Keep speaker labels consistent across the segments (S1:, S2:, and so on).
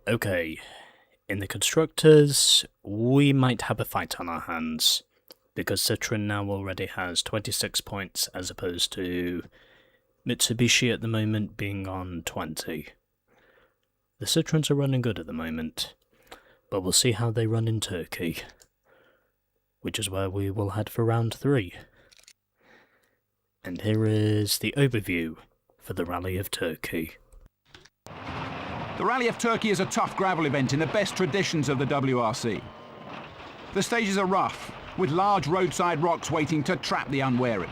S1: Okay, in the constructors, we might have a fight on our hands, because Citroën now already has 26 points as opposed to Mitsubishi at the moment being on 20. The Citroëns are running good at the moment, but we'll see how they run in Turkey, which is where we will head for round 3. And here is the overview for the Rally of Turkey.
S2: The Rally of Turkey is a tough gravel event in the best traditions of the WRC. The stages are rough, with large roadside rocks waiting to trap the unwary.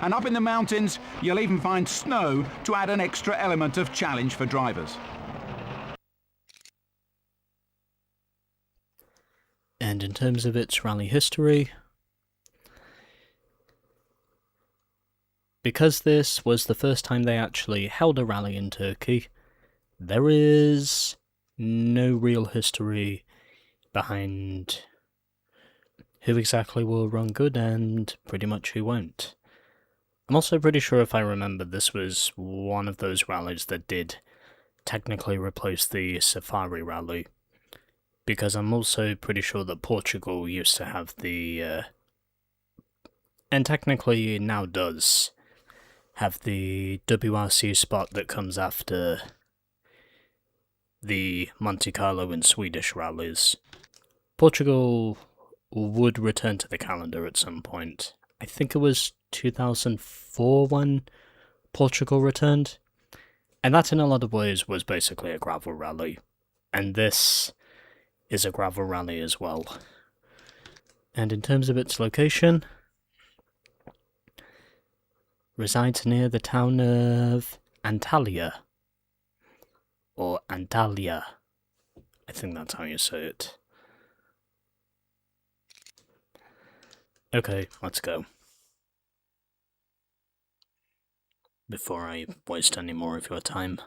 S2: And up in the mountains, you'll even find snow to add an extra element of challenge for drivers.
S1: And in terms of its rally history, because this was the first time they actually held a rally in Turkey, there is no real history behind who exactly will run good and pretty much who won't. I'm also pretty sure, if I remember, this was one of those rallies that did technically replace the Safari Rally, because I'm also pretty sure that Portugal used to have the, and technically now does, have the WRC spot that comes after the Monte Carlo and Swedish rallies. Portugal would return to the calendar at some point. I think it was 2004 when Portugal returned, and that in a lot of ways was basically a gravel rally, and this is a gravel rally as well. And in terms of its location, resides near the town of Antalya, or Antalya, I think that's how you say it. Okay, let's go. Before I waste any more of your time.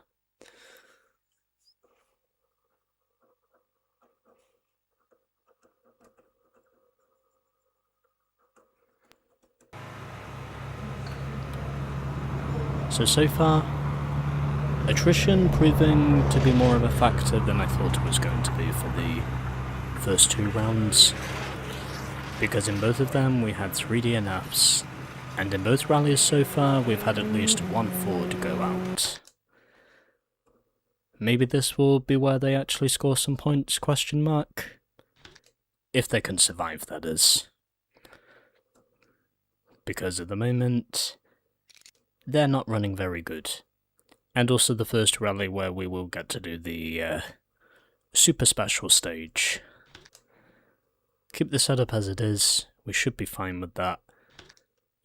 S1: So far, attrition proving to be more of a factor than I thought it was going to be for the first 2 rounds, because in both of them we had 3 DNFs, and in both rallies so far we've had at least 1 Ford go out. Maybe this will be where they actually score some points, question mark? If they can survive, that is. Because at the moment, they're not running very good. And also the first rally where we will get to do the super special stage. Keep the setup as it is, we should be fine with that.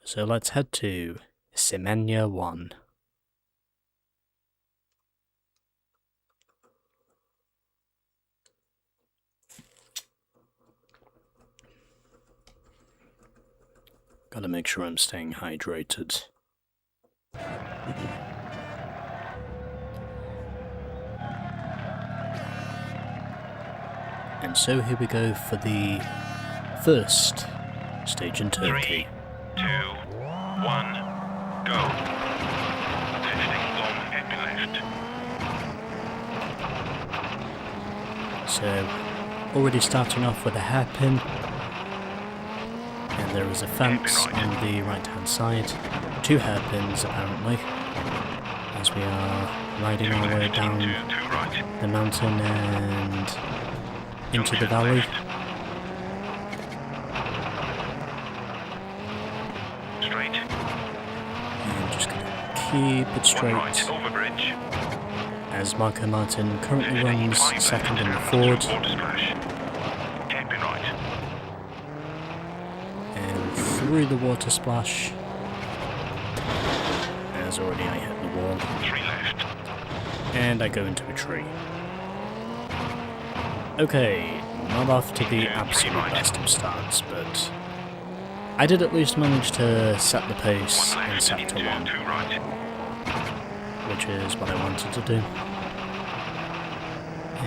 S1: So let's head to Simena 1. Gotta make sure I'm staying hydrated. And so here we go for the first stage in Turkey.
S3: 3, 2, 1, go. Testing long happy left.
S1: So, already starting off with a hairpin. And there is a fence on the right hand side. 2 hairpins apparently. As we are riding our way down the mountain and into the valley.
S3: Straight.
S1: And just gonna keep it straight.
S3: Right, over bridge.
S1: As Marco Martin currently runs second in the Ford.
S3: Happy right.
S1: And through the water splash. As already I hit the wall.
S3: 3 left.
S1: And I go into a tree. Okay, not off to the absolute best of starts, but I did at least manage to set the pace in sector 1,
S3: Right.
S1: which is what I wanted to do.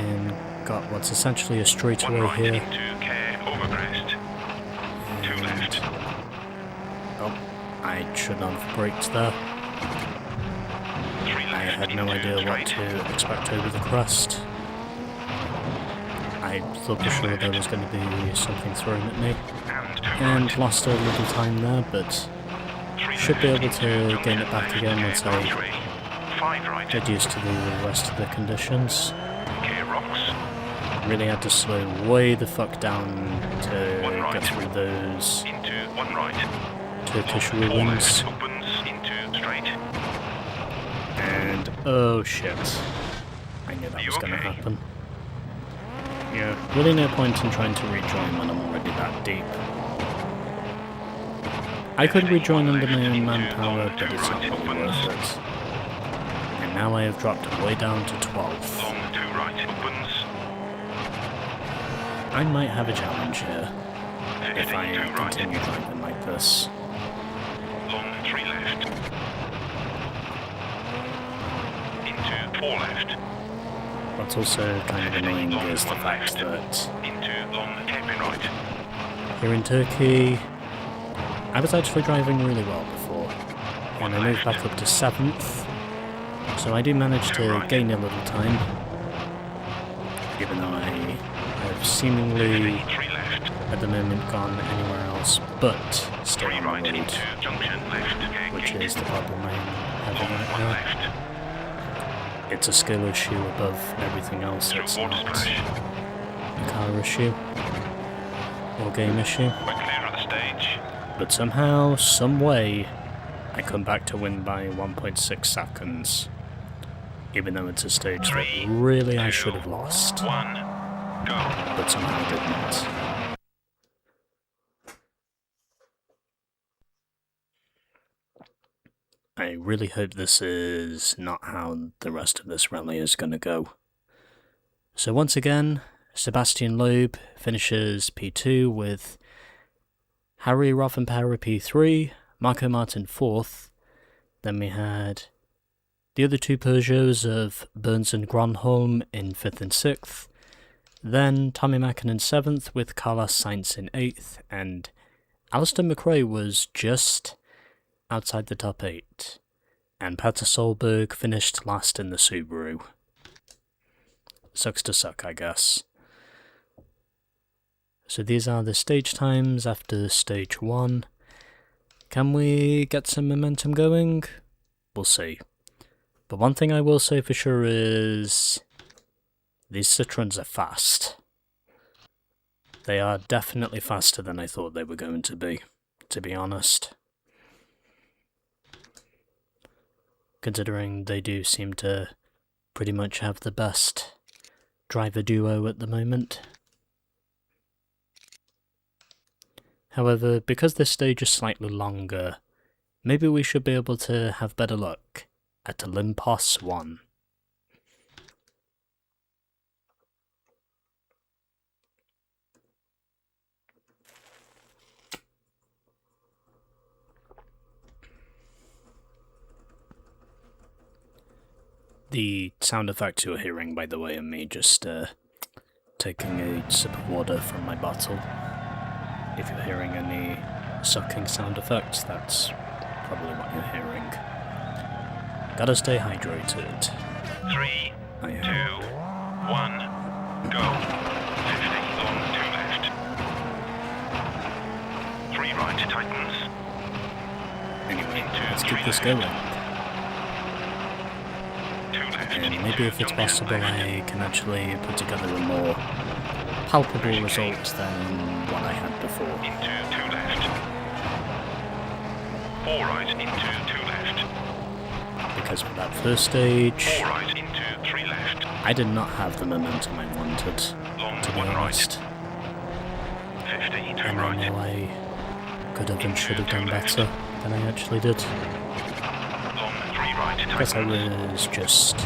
S1: And got what's essentially a straightaway
S3: Right,
S1: here.
S3: into care, over crest. 2 left.
S1: Oh, I should not have braked there.
S3: 3 left.
S1: had no idea what to expect over the crest. I thought for sure there was going to be something thrown at me, and lost a little time there, but should be able to gain it back again once I get used to the rest of the conditions. Really had to slow way the fuck down to get through those Turkish ruins. And oh shit, I knew that was going to happen. Yeah, really no point in trying to rejoin when I'm already that deep. I could rejoin under my own manpower, but it's not really worth it. And now I have dropped way down to 12. I might have a challenge here, if I continue driving like this.
S3: Long 3 left. Into 4 left.
S1: What's also kind of annoying is the fact that
S3: Into long hairpin right.
S1: here in Turkey, I was actually driving really well before, and I moved back up to 7th, so I do manage to gain a little time, even though I have seemingly, at the moment, gone anywhere else but still on the road, which is the problem I'm having right now. It's a skill issue above everything else, it's not a car issue, or game issue. But somehow, some way, I come back to win by 1.6 seconds. Even though it's a stage that really I should have lost. But somehow I did not. I really hope this is not how the rest of this rally is going to go. So once again, Sebastian Loeb finishes P2 with Harry Rothenpauer P3, Marco Martin 4th. Then we had the other two Peugeots of Burns and Gronholm in 5th and 6th. Then Tommy Mäkinen 7th with Carlos Sainz in 8th, and Alistair McRae was just outside the top 8. And Petter Solberg finished last in the Subaru. Sucks to suck, I guess. So these are the stage times after stage 1. Can we get some momentum going? We'll see. But one thing I will say for sure is these Citroens are fast. They are definitely faster than I thought they were going to be honest. Considering they do seem to pretty much have the best driver duo at the moment. However, because this stage is slightly longer, maybe we should be able to have better luck at Olympos 1. The sound effect you're hearing, by the way, are me just taking a sip of water from my bottle. If you're hearing any sucking sound effects, that's probably what you're hearing. Gotta stay hydrated.
S3: 3, 2, 1, go. 50 long 2 left. 3 right tightens.
S1: Anyway, let's keep this going. And maybe if it's possible I can actually put together a more palpable result than what I had before.
S3: Into 2 left. 4 right into 2 left.
S1: Because for that first stage,
S3: 4 right into 3 left.
S1: I did not have the momentum I wanted,
S3: Long
S1: to be
S3: 1
S1: honest.
S3: right. 50 2
S1: And I
S3: right.
S1: know I could have and should have done better than I actually did.
S3: Long 3 right
S1: I guess I
S3: tightens.
S1: was just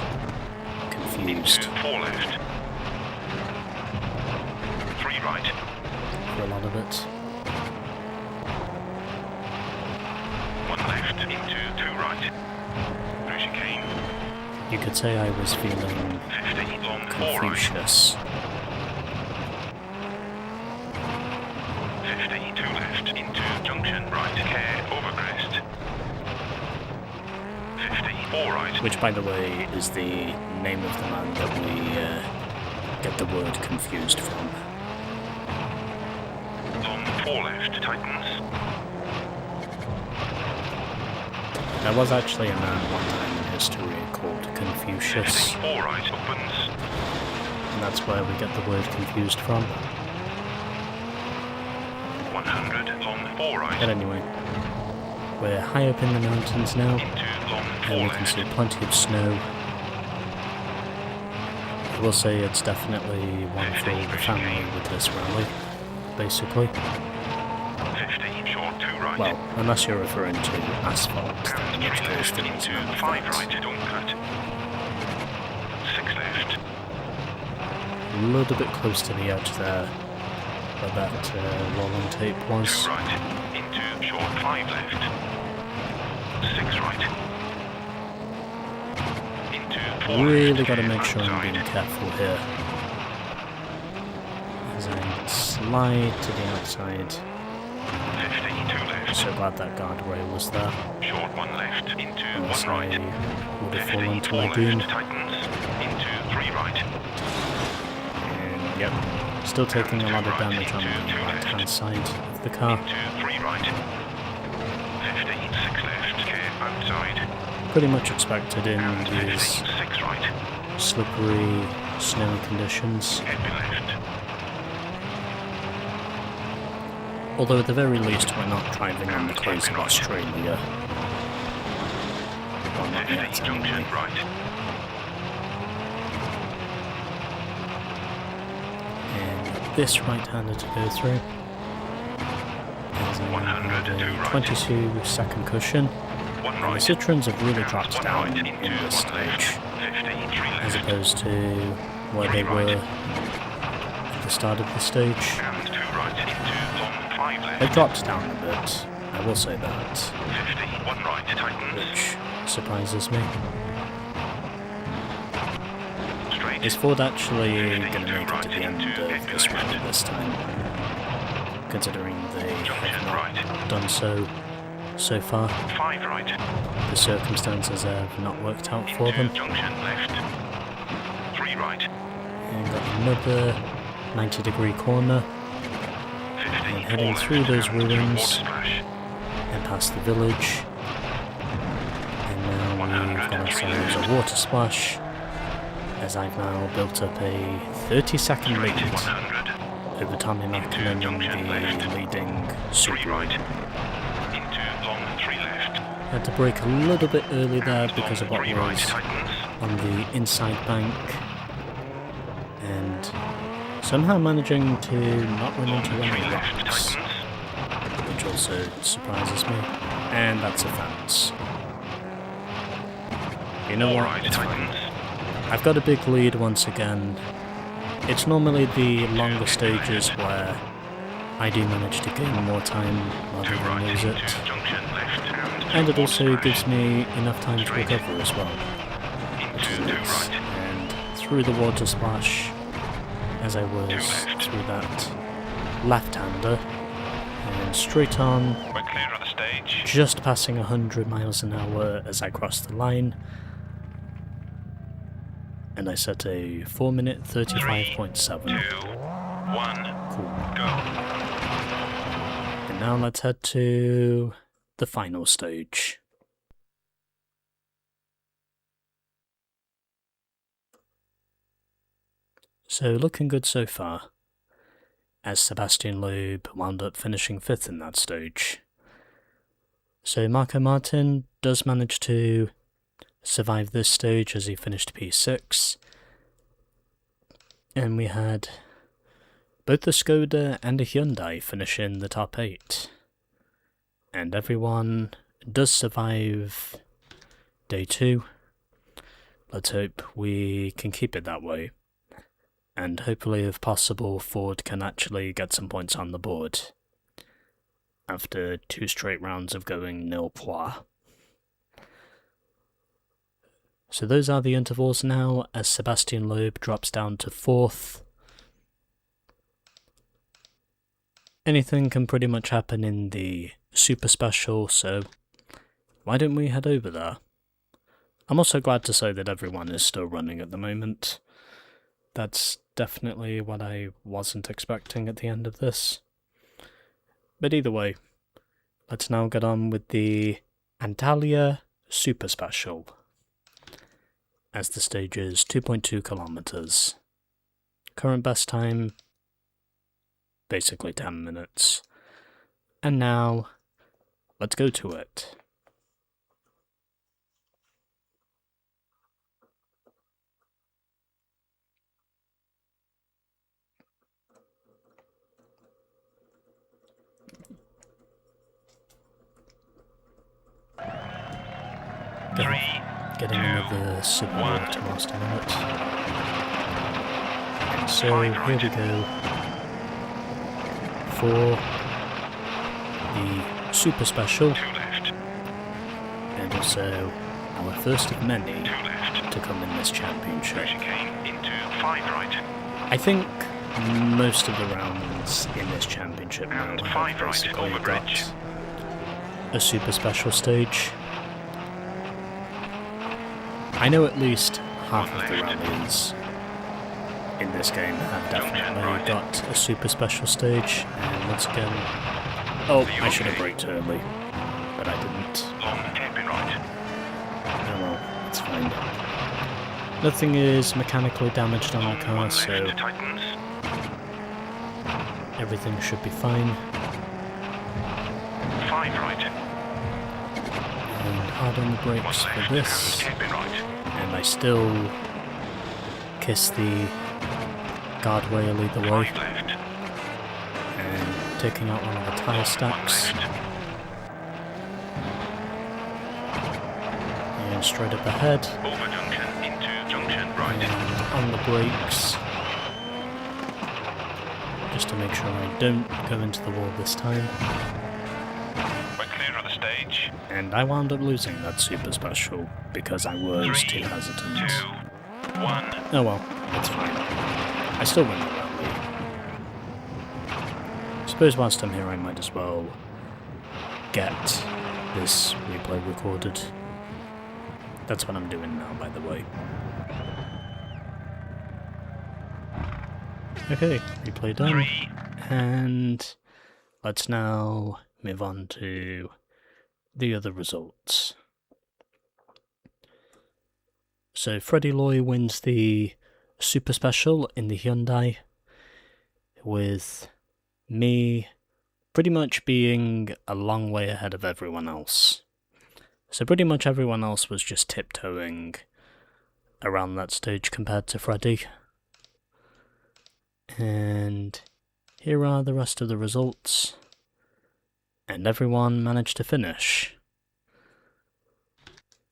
S1: confused
S3: 4 left. 3 right.
S1: for a lot of it.
S3: 1 left into 2 right. Through chicane.
S1: You could say I was feeling
S3: 50 long 4 right.
S1: Confucius.
S3: 50 2 left into junction right. Care over crest. 50 4 right.
S1: which by the way is the name of the man that we get the word confused from.
S3: On 4 left, tightens.
S1: There was actually a man one time in history called Confucius,
S3: Heading 4 right, opens.
S1: and that's where we get the word confused from.
S3: 100, long 4 right.
S1: But anyway, we're high up in the mountains now,
S3: Into long 4
S1: and we can
S3: left.
S1: see plenty of snow. I will say it's definitely one for the family with this rally, basically.
S3: 50, short 2 right.
S1: Well, unless you're referring to asphalt, then in which case there is
S3: into
S1: none of
S3: 5
S1: that.
S3: right, don't cut. 6 left.
S1: A little bit close to the edge there, where that rolling tape
S3: 2
S1: was.
S3: right. Into short 5 left. 6 right. Into 4
S1: Really
S3: left.
S1: gotta make
S3: clear
S1: sure I'm
S3: outside.
S1: being careful here. As I slide to the outside.
S3: 50, 2 left.
S1: So glad that guardrail was there.
S3: Short 1 left. Into
S1: Else
S3: 1
S1: I
S3: right.
S1: would have
S3: 50,
S1: fallen to
S3: 4
S1: my doom.
S3: left. Tightens. Into 3 right.
S1: And yep, still taking a lot of damage on the right hand side of the car.
S3: Into 3 right. 50, 6 left. Care outside.
S1: Pretty much expected in
S3: 50,
S1: these
S3: 6 right.
S1: slippery, snowy conditions.
S3: Hairpin left.
S1: Although at the very least we're not driving on the coast of Australia. Well, not
S3: 50,
S1: yet
S3: junction
S1: anyway.
S3: right.
S1: And this right-hander to go through. As I
S3: 100 to
S1: have a
S3: right.
S1: 22-second cushion.
S3: 1
S1: And the
S3: right.
S1: Citroens have really
S3: Hands
S1: dropped
S3: 1
S1: down
S3: right.
S1: in
S3: Into
S1: this
S3: 1 left.
S1: stage,
S3: 50, 3
S1: as
S3: left.
S1: opposed to where they
S3: 3
S1: were
S3: right.
S1: at the start of the stage.
S3: And 2 right. Into long 5 left.
S1: They've dropped down a bit, I will say that,
S3: 50, 1 right. Tightens.
S1: which surprises me.
S3: Straight.
S1: Is Ford actually
S3: 50
S1: going to
S3: to
S1: make it to
S3: right
S1: the end
S3: into
S1: of
S3: hairpin
S1: this
S3: left.
S1: rally this time? Considering they
S3: Junction
S1: have not
S3: right.
S1: done so far.
S3: 5 right.
S1: The circumstances have not worked out for
S3: Into
S1: them.
S3: junction left. 3 right.
S1: And got another 90-degree corner,
S3: 50,
S1: and heading
S3: 4
S1: through
S3: left.
S1: those
S3: And through
S1: ruins
S3: water splash.
S1: and past the village. And now
S3: 100
S1: we've got
S3: and 3
S1: ourselves
S3: left.
S1: a water splash, as I've now built up a 30-second
S3: Straight
S1: lead
S3: 100.
S1: over Tommy Mackinnon in
S3: junction left.
S1: the leading
S3: 3
S1: Subaru.
S3: right. Into long 3 left.
S1: Had to brake a little bit early there because of what
S3: 3 right.
S1: was
S3: Tightens.
S1: on the inside bank, and somehow managing to not run
S3: Long
S1: into
S3: 3
S1: any
S3: left.
S1: rocks,
S3: Tightens.
S1: which also surprises me. And that's a fence. You know
S3: 4
S1: what?
S3: right.
S1: It's fine.
S3: Tightens.
S1: I've got a big lead once again. It's normally the longer stages where I do manage to gain more time
S3: 2
S1: rather than
S3: right.
S1: lose
S3: Into
S1: it.
S3: junction left.
S1: And it
S3: through
S1: also
S3: water
S1: gives
S3: splash.
S1: me enough time to
S3: Straight.
S1: recover as well.
S3: Into 2
S1: Nice.
S3: right.
S1: And through the water splash, as I was
S3: left.
S1: through that left-hander, and straight on,
S3: We're clear of the stage.
S1: just passing 100 miles an hour as I crossed the line. And I set a 4-minute 35.7.
S3: 2, 1,
S1: Cool.
S3: go.
S1: And now let's head to the final stage. So looking good so far, as Sebastian Loeb wound up finishing 5th in that stage. So Marco Martin does manage to survive this stage as he finished P6. And we had both the Skoda and the Hyundai finish in the top 8. And everyone does survive day 2. Let's hope we can keep it that way. And hopefully, if possible, Ford can actually get some points on the board after 2 straight rounds of going nil points. So those are the intervals now, as Sebastian Loeb drops down to 4th. Anything can pretty much happen in the Super Special, so why don't we head over there? I'm also glad to say that everyone is still running at the moment. That's definitely what I wasn't expecting at the end of this. But either way, let's now get on with the Antalya Super Special, as the stage is 2.2 kilometers. Current best time, basically 10 minutes. And now, let's go to it. Getting another sip of water whilst I'm on it. And so, here we go for the Super Special, and also our first of many to come in this championship. I think most of the rounds in this championship now have basically got a Super Special stage. I know at least half of the rallies in this game have definitely got a Super Special stage, and once again, oh, I should have braked early, but I didn't. Oh well, it's fine. Nothing is mechanically damaged on the car, so everything should be fine. And hard on the brakes for this. And I still kiss the guardrail either way. And taking out one of the tyre stacks. And straight up ahead. And on the brakes. Just to make sure I don't go into the wall this time. And I wound up losing that Super Special because I was too hesitant. Oh well, it's fine. I still win the rally. I suppose whilst I'm here I might as well get this replay recorded. That's what I'm doing now, by the way. Okay, replay done. And let's now move on to the other results. So Freddie Loy wins the Super Special in the Hyundai, with me pretty much being a long way ahead of everyone else. So pretty much everyone else was just tiptoeing around that stage compared to Freddie. And here are the rest of the results. And everyone managed to finish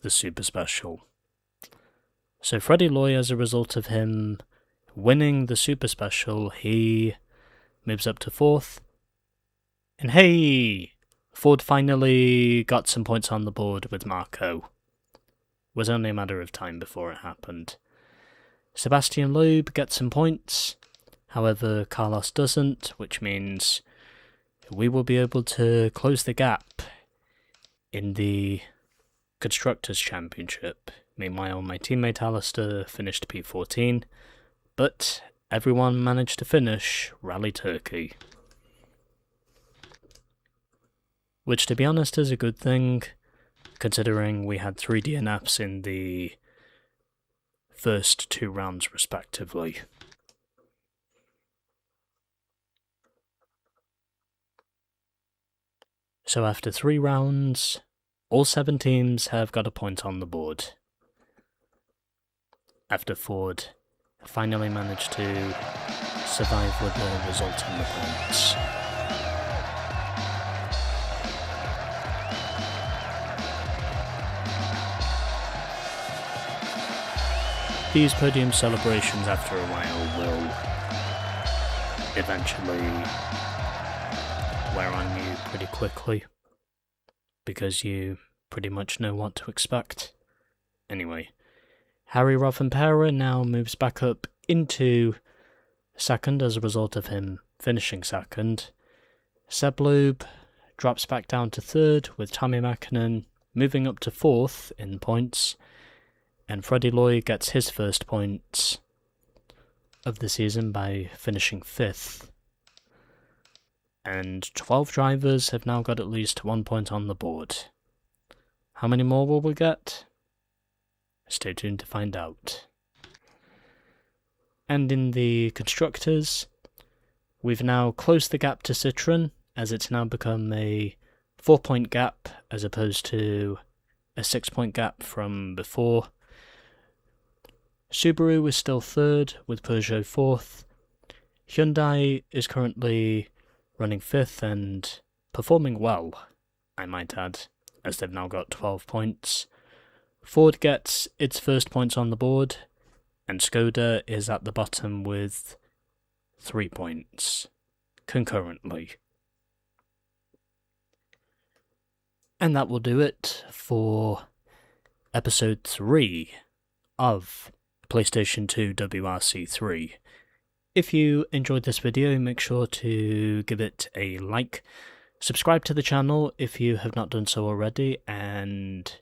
S1: the Super Special. So Freddie Loy, as a result of him winning the Super Special, he moves up to 4th. And hey! Ford finally got some points on the board with Marco. It was only a matter of time before it happened. Sebastian Loeb gets some points. However, Carlos doesn't, which means we will be able to close the gap in the Constructors' Championship. Meanwhile, my teammate Alistair finished P14, but everyone managed to finish Rally Turkey. Which, to be honest, is a good thing, considering we had 3 DNFs in the first 2 rounds respectively. So after 3 rounds, all 7 teams have got a point on the board. After Ford finally managed to survive with the result in the points. These podium celebrations after a while will eventually wear on you pretty quickly, because you pretty much know what to expect. Anyway, Harry Rovanpera now moves back up into 2nd as a result of him finishing 2nd. Seb Loeb drops back down to 3rd, with Tommy Mäkinen moving up to 4th in points, And Freddie Loy gets his first points of the season by finishing 5th. And 12 drivers have now got at least 1 point on the board. How many more will we get? Stay tuned to find out. And in the constructors, we've now closed the gap to Citroën, as it's now become a 4-point gap as opposed to a 6-point gap from before. Subaru is still 3rd, with Peugeot 4th. Hyundai is currently running 5th and performing well, I might add, as they've now got 12 points. Ford gets its first points on the board, and Skoda is at the bottom with 3 points, concurrently. And that will do it for episode 3 of PlayStation 2 WRC 3. If you enjoyed this video, make sure to give it a like, subscribe to the channel if you have not done so already, and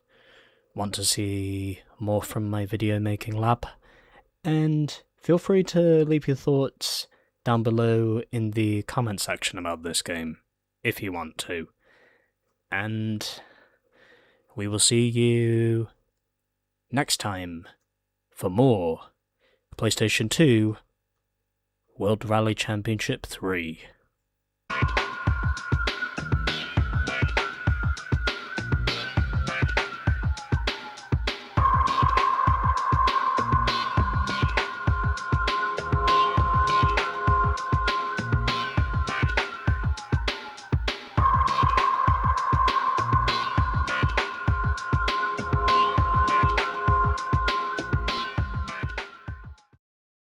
S1: want to see more from my video making lab, and feel free to leave your thoughts down below in the comment section about this game, if you want to. And we will see you next time for more PlayStation 2 World Rally Championship 3.